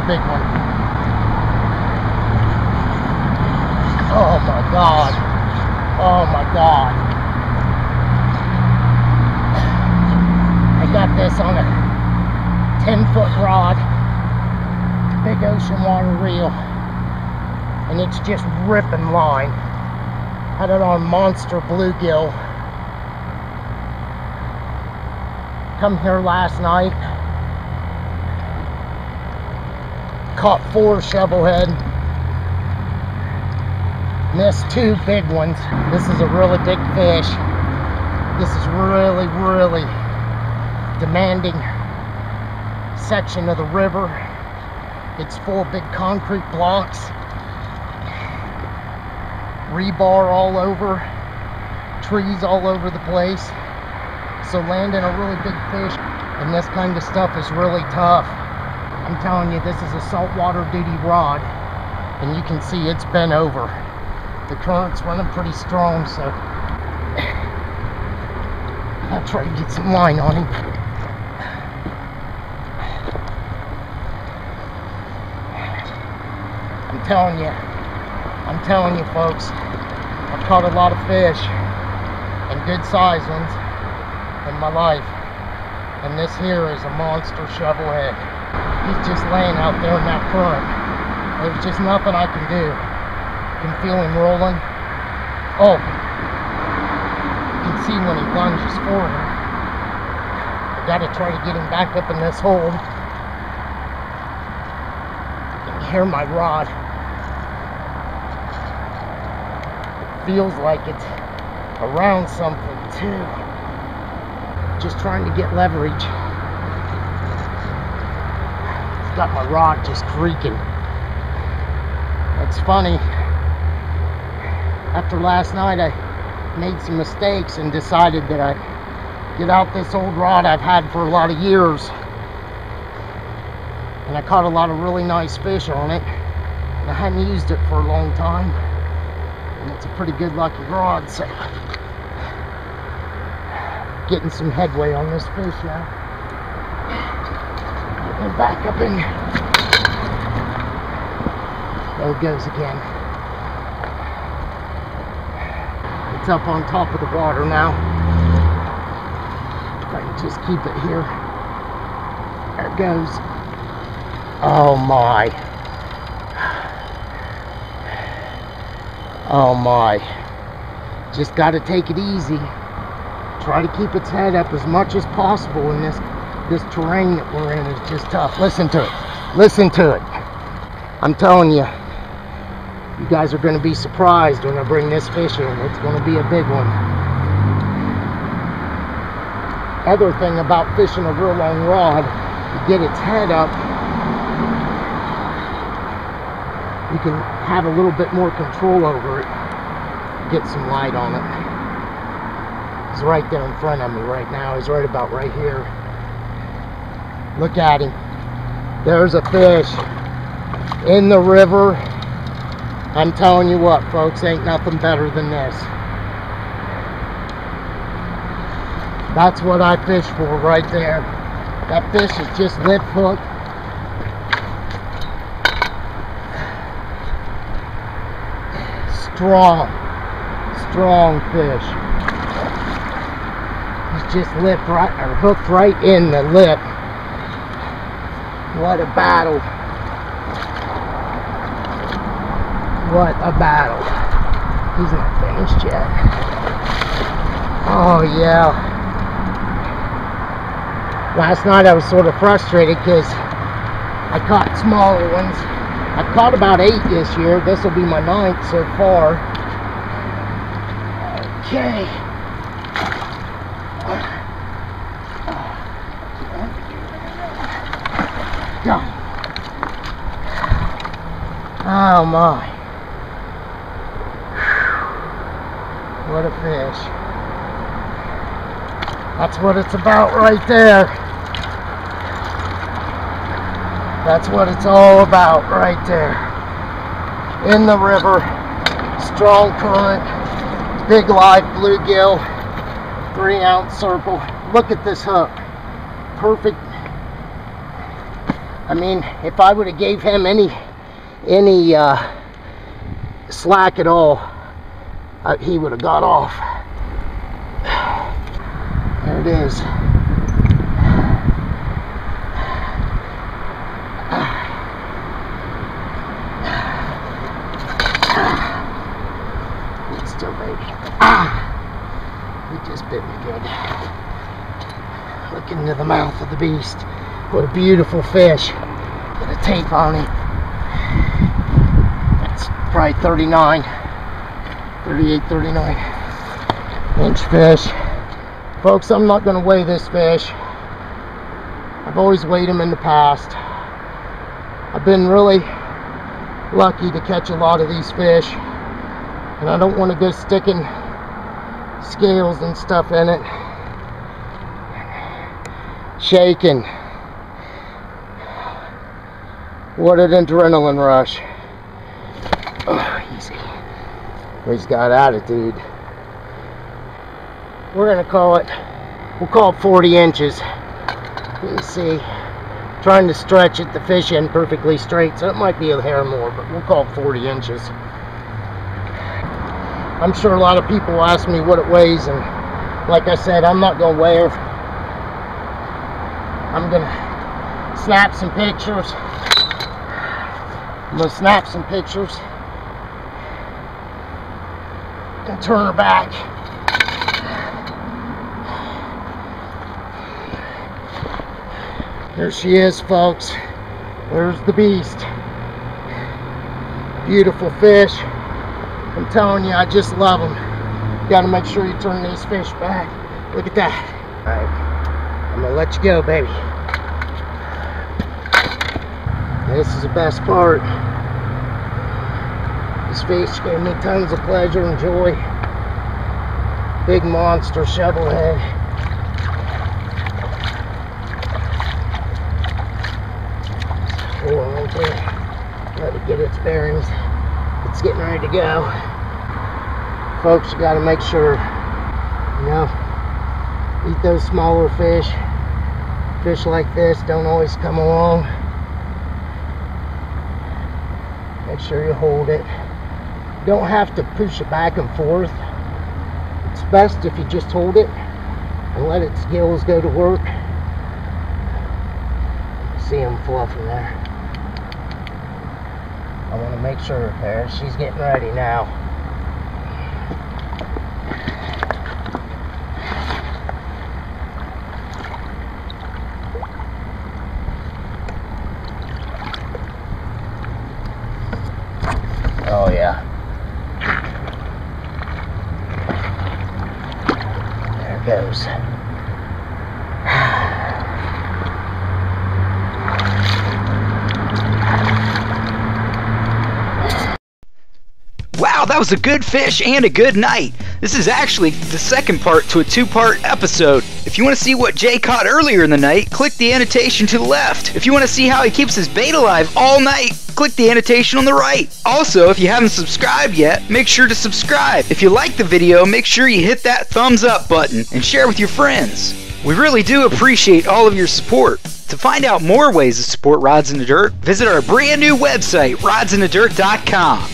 a big one. Oh my God. Oh my God. I got this on a 10-foot rod, big ocean water reel, and it's just ripping line. Had it on monster bluegill. Come here last night, caught 4 shovelhead, missed 2 big ones. This is a really big fish. This is really, really demanding section of the river. It's 4 big concrete blocks, rebar all over, trees all over the place. So landing a really big fish and this kind of stuff is really tough. I'm telling you, this is a saltwater duty rod, and you can see it's bent over. The current's running pretty strong, so I'll try to get some line on him. I'm telling you folks, I've caught a lot of fish, and good sized ones, in my life, and this here is a monster shovelhead. He's just laying out there in that current. There's just nothing I can do. You can feel him rolling. Oh, you can see when he lunges forward. I gotta try to get him back up in this hole. You can hear my rod. It feels like it's around something too. Just trying to get leverage. It's got my rod just creaking. It's funny. After last night, I made some mistakes and decided that I'd get out this old rod I've had for a lot of years. And I caught a lot of really nice fish on it. And I hadn't used it for a long time. And it's a pretty good lucky rod, so getting some headway on this fish now. Getting back up in. There it goes again. It's up on top of the water now. If I can just keep it here. There it goes. Oh my. Oh my. Just got to take it easy. Try to keep its head up as much as possible in this terrain that we're in. Is just tough. Listen to it. Listen to it. I'm telling you, you guys are going to be surprised when I bring this fish in. It's going to be a big one. Other thing about fishing a real long rod, you get its head up, you can have a little bit more control over it. Get some light on it. He's right there in front of me right now. He's right about right here. Look at him. There's a fish in the river. I'm telling you what, folks, ain't nothing better than this. That's what I fish for right there. That fish is just lip hooked. Strong fish. Just lipped right, or hooked right in the lip. What a battle. What a battle. He's not finished yet. Oh yeah. Last night I was sort of frustrated because I caught smaller ones. I've caught about 8 this year. This will be my 9th so far. Okay. Oh my. What a fish. That's what it's about right there. That's what it's all about right there. In the river, strong current, big live bluegill, 3-ounce circle. Look at this hook. Perfect. I mean, if I would have gave him any slack at all, he would have got off. There it is. Still, baby. He just bit me good. Look into the mouth of the beast. What a beautiful fish. Got a tape on it. That's probably 38, 39 inch fish. Folks, I'm not going to weigh this fish. I've always weighed them in the past. I've been really lucky to catch a lot of these fish, and I don't want to go sticking scales and stuff in it. Shaking. What an adrenaline rush. Oh, easy. He's got attitude. We're gonna call it, we'll call it 40 inches. You can see, trying to stretch it, the fish end perfectly straight, so it might be a hair more, but we'll call it 40 inches. I'm sure a lot of people ask me what it weighs, and like I said, I'm not gonna weigh her. I'm gonna snap some pictures. I'm gonna snap some pictures and turn her back. There she is, folks. There's the beast. Beautiful fish. I'm telling you, I just love them. Got to make sure you turn these fish back. Look at that. All right, I'm gonna let you go, baby. This is the best part. This fish gave me tons of pleasure and joy. Big monster shovelhead. Hold on right there. Let it get its bearings. It's getting ready to go. Folks, you got to make sure, you know, eat those smaller fish. Fish like this don't always come along. Make sure you hold it. You don't have to push it back and forth. It's best if you just hold it and let its gills go to work. See them fluffing there. I want to make sure there. She's getting ready now. Oh yeah. There it goes. Wow, that was a good fish and a good night. This is actually the second part to a two-part episode. If you want to see what Jay caught earlier in the night, click the annotation to the left. If you want to see how he keeps his bait alive all night, click the annotation on the right. Also, if you haven't subscribed yet, make sure to subscribe. If you like the video, make sure you hit that thumbs up button and share with your friends. We really do appreciate all of your support. To find out more ways to support Rods in the Dirt, visit our brand new website, rodsinthedirt.com.